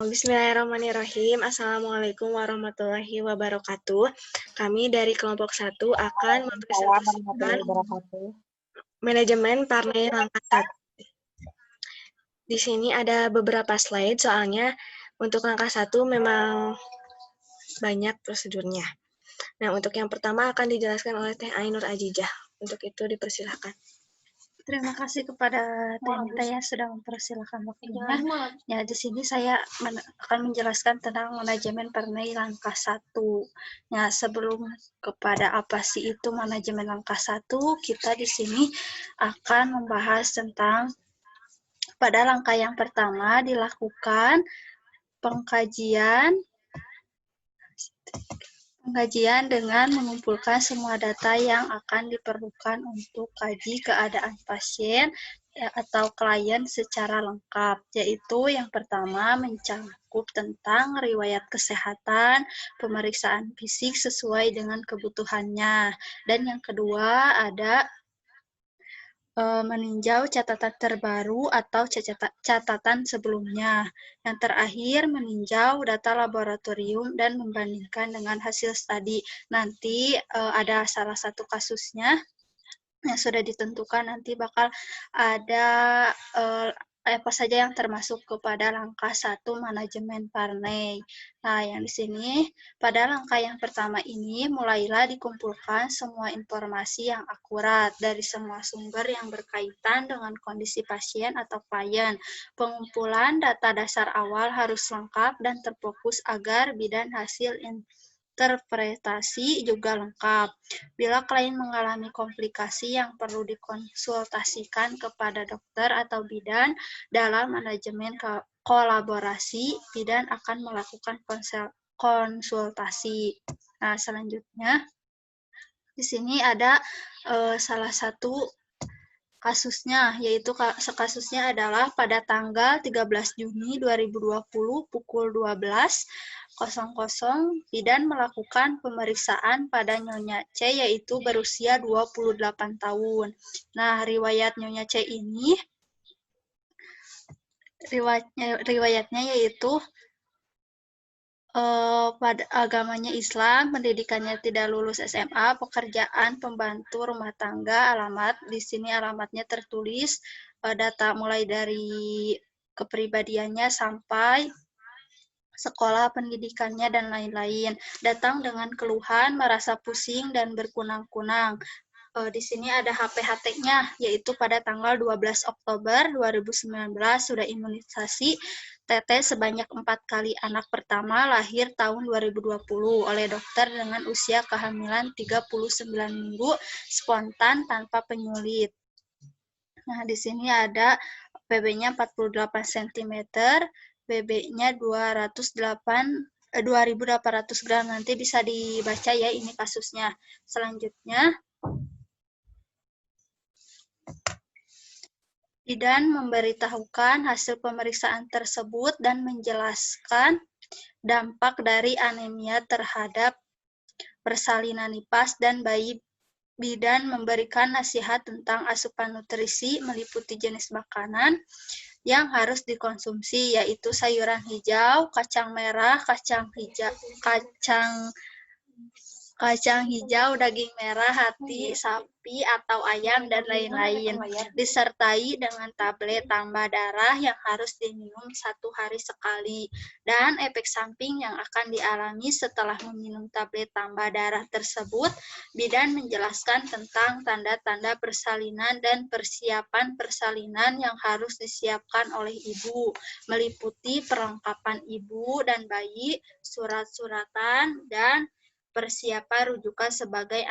Bismillahirrahmanirrahim. Assalamualaikum warahmatullahi wabarakatuh. Kami dari kelompok 1 akan Waalaikumsalam mempresentasikan warahmatullahi wabarakatuh. manajemen Parnay langkah 1. Di sini ada beberapa slide, soalnya untuk langkah 1 memang banyak prosedurnya. Nah, untuk yang pertama akan dijelaskan oleh Teh Ainur Ajijah. Untuk itu dipersilahkan. Terima kasih kepada Teh Nita ya sudah mempersilahkan waktunya. Ya, di sini saya akan menjelaskan tentang manajemen Parnay langkah 1. Ya, sebelum kepada apa sih itu manajemen langkah 1, kita di sini akan membahas tentang pada langkah yang pertama dilakukan pengkajian dengan mengumpulkan semua data yang akan diperlukan untuk kaji keadaan pasien atau klien secara lengkap, yaitu yang pertama mencakup tentang riwayat kesehatan, pemeriksaan fisik sesuai dengan kebutuhannya, dan yang kedua ada meninjau catatan terbaru atau catatan sebelumnya. Yang terakhir, meninjau data laboratorium dan membandingkan dengan hasil studi. Nanti ada salah satu kasusnya yang sudah ditentukan, nanti bakal ada apa saja yang termasuk kepada langkah 1 manajemen Parnay. Nah, yang di sini pada langkah yang pertama ini mulailah dikumpulkan semua informasi yang akurat dari semua sumber yang berkaitan dengan kondisi pasien atau klien. Pengumpulan data dasar awal harus lengkap dan terfokus agar bidan hasil interpretasi juga lengkap. Bila klien mengalami komplikasi yang perlu dikonsultasikan kepada dokter atau bidan, dalam manajemen kolaborasi, bidan akan melakukan konsultasi. Nah, selanjutnya, di sini ada salah satu kasusnya, yaitu kasusnya adalah pada tanggal 13 Juni 2020 pukul 12.00, bidan melakukan pemeriksaan pada Nyonya C, yaitu berusia 28 tahun. Nah, riwayat Nyonya C ini, riwayatnya yaitu pada agamanya Islam, pendidikannya tidak lulus SMA, pekerjaan pembantu rumah tangga, alamat di sini alamatnya tertulis, data mulai dari kepribadiannya sampai sekolah pendidikannya dan lain-lain. Datang dengan keluhan, merasa pusing dan berkunang-kunang. Di sini ada HPHT-nya, yaitu pada tanggal 12 Oktober 2019 sudah imunisasi TT sebanyak 4 kali, anak pertama lahir tahun 2020 oleh dokter dengan usia kehamilan 39 minggu, spontan tanpa penyulit. Nah, di sini ada PB-nya 48 cm, BB-nya 2.800 gram. Nanti bisa dibaca ya ini kasusnya. Selanjutnya, bidan memberitahukan hasil pemeriksaan tersebut dan menjelaskan dampak dari anemia terhadap persalinan nifas dan bayi. Bidan memberikan nasihat tentang asupan nutrisi meliputi jenis makanan yang harus dikonsumsi, yaitu sayuran hijau, kacang merah, kacang hijau, daging merah, hati sapi atau ayam, dan lain-lain. Disertai dengan tablet tambah darah yang harus diminum 1 hari sekali. Dan efek samping yang akan dialami setelah meminum tablet tambah darah tersebut, bidan menjelaskan tentang tanda-tanda persalinan dan persiapan persalinan yang harus disiapkan oleh ibu, meliputi perlengkapan ibu dan bayi, surat-suratan, dan persiapan rujukan sebagai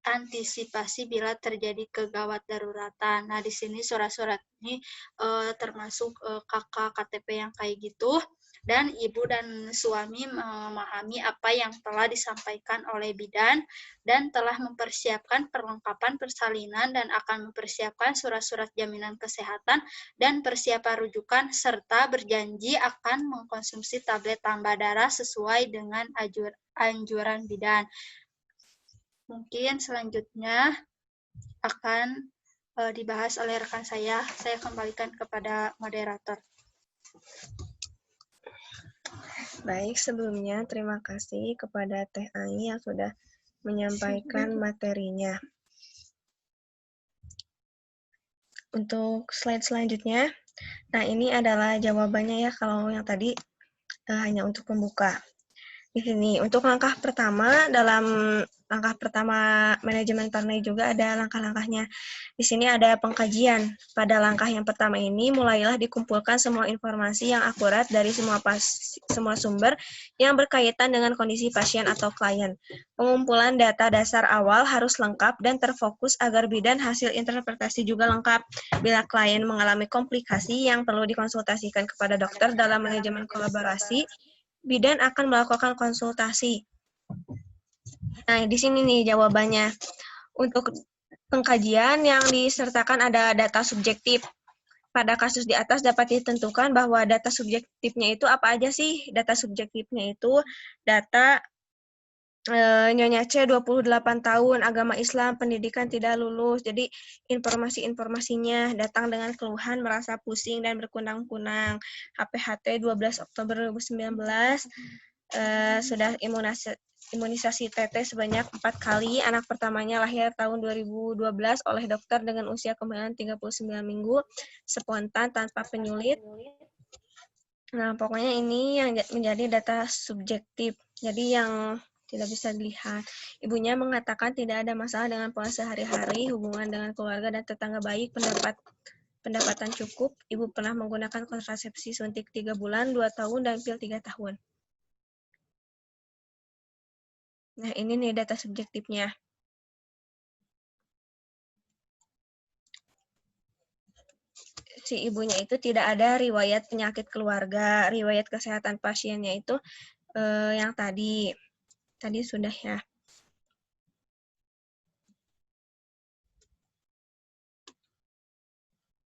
antisipasi bila terjadi kegawat daruratan. Nah, di sini surat-surat ini termasuk KK, KTP yang kayak gitu. Dan ibu dan suami memahami apa yang telah disampaikan oleh bidan dan telah mempersiapkan perlengkapan persalinan dan akan mempersiapkan surat-surat jaminan kesehatan dan persiapan rujukan serta berjanji akan mengkonsumsi tablet tambah darah sesuai dengan anjuran bidan. Mungkin selanjutnya akan dibahas oleh rekan saya. Saya kembalikan kepada moderator. Baik, sebelumnya terima kasih kepada Teh Ai yang sudah menyampaikan materinya. Untuk slide selanjutnya, nah ini adalah jawabannya ya kalau yang tadi hanya untuk pembuka. Di sini untuk langkah pertama manajemen Parnay juga ada langkah-langkahnya. Di sini ada pengkajian. Pada langkah yang pertama ini mulailah dikumpulkan semua informasi yang akurat dari semua sumber yang berkaitan dengan kondisi pasien atau klien. Pengumpulan data dasar awal harus lengkap dan terfokus agar bidan hasil interpretasi juga lengkap. Bila klien mengalami komplikasi yang perlu dikonsultasikan kepada dokter dalam manajemen kolaborasi, bidan akan melakukan konsultasi. Nah, di sini nih jawabannya. Untuk pengkajian yang disertakan ada data subjektif. Pada kasus di atas dapat ditentukan bahwa data subjektifnya itu apa aja sih? Data subjektifnya itu data Nyonya C 28 tahun, agama Islam, pendidikan tidak lulus. Jadi informasi-informasinya datang dengan keluhan merasa pusing dan berkunang-kunang. HPHT 12 Oktober 2019 sudah imunisasi TT sebanyak 4 kali. Anak pertamanya lahir tahun 2012 oleh dokter dengan usia kehamilan 39 minggu, spontan tanpa penyulit. Nah, pokoknya ini yang menjadi data subjektif. Jadi yang tidak bisa dilihat. Ibunya mengatakan tidak ada masalah dengan pola sehari-hari, hubungan dengan keluarga dan tetangga baik, pendapatan cukup. Ibu pernah menggunakan kontrasepsi suntik 3 bulan, 2 tahun, dan pil 3 tahun. Nah, ini nih data subjektifnya. Si ibunya itu tidak ada riwayat penyakit keluarga, riwayat kesehatan pasiennya itu yang tadi sudah ya.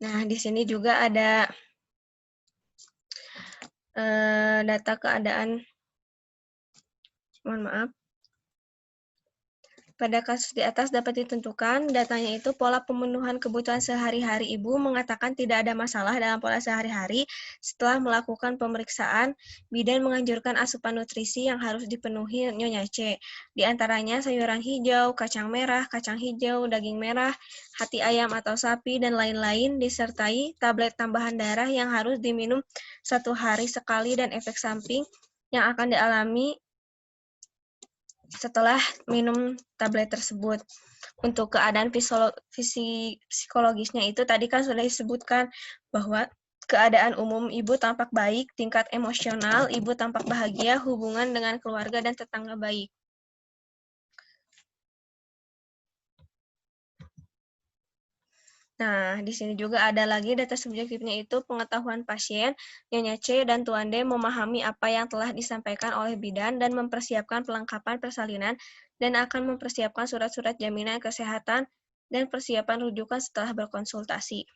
Nah, di sini juga ada data keadaan, mohon maaf. Pada kasus di atas dapat ditentukan, datanya itu pola pemenuhan kebutuhan sehari-hari ibu mengatakan tidak ada masalah dalam pola sehari-hari. Setelah melakukan pemeriksaan, bidan menganjurkan asupan nutrisi yang harus dipenuhi Nyonya C. Di antaranya sayuran hijau, kacang merah, kacang hijau, daging merah, hati ayam atau sapi, dan lain-lain, disertai tablet tambahan darah yang harus diminum 1 hari sekali dan efek samping yang akan dialami setelah minum tablet tersebut. Untuk keadaan psikologisnya itu tadi kan sudah disebutkan bahwa keadaan umum ibu tampak baik, tingkat emosional ibu tampak bahagia, hubungan dengan keluarga dan tetangga baik. Nah, di sini juga ada lagi data subjektifnya itu pengetahuan pasien, Nyonya C dan Tuan D memahami apa yang telah disampaikan oleh bidan dan mempersiapkan pelengkapan persalinan dan akan mempersiapkan surat-surat jaminan kesehatan dan persiapan rujukan setelah berkonsultasi.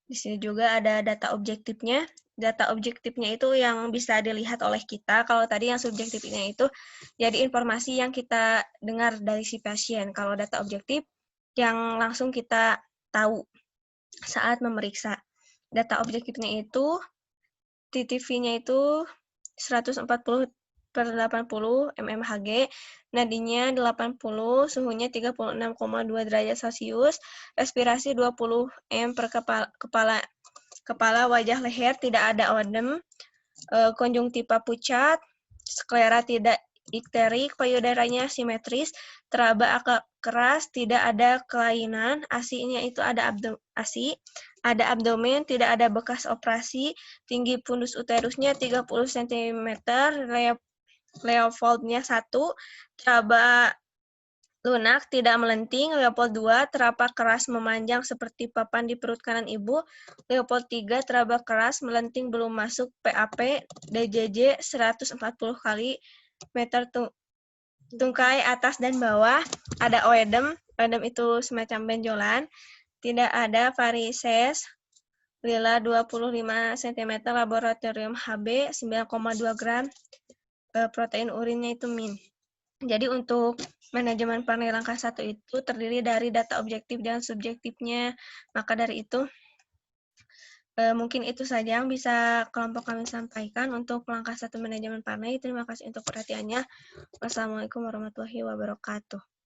Di sini juga ada data objektifnya. Data objektifnya itu yang bisa dilihat oleh kita. Kalau tadi yang subjektifnya itu jadi informasi yang kita dengar dari si pasien. Kalau data objektif yang langsung kita tahu saat memeriksa. Data objektifnya itu TTV-nya itu 140/80 mmHg, nadinya 80, suhunya 36,2 derajat Celcius, respirasi 20 m per kepala, wajah leher tidak ada odem, konjungtiva pucat, sklera tidak ikterik, payudaranya simetris, teraba agak keras, tidak ada kelainan, ASI-nya itu ada ASI, ada abdomen, tidak ada bekas operasi, tinggi fundus uterusnya 30 cm, Leopold-nya 1, teraba lunak, tidak melenting, Leopold 2, teraba keras memanjang seperti papan di perut kanan ibu, Leopold 3, teraba keras melenting belum masuk, PAP, DJJ 140 kali meter tungkai atas dan bawah, ada oedem itu semacam benjolan, tidak ada varises, lila 25 cm, laboratorium HB 9,2 gram, protein urinnya itu min. Jadi untuk manajemen Parnay langkah 1 itu terdiri dari data objektif dan subjektifnya, maka dari itu Mungkin itu saja yang bisa kelompok kami sampaikan untuk langkah 1 manajemen parnej. Terima kasih untuk perhatiannya. Wassalamualaikum warahmatullahi wabarakatuh.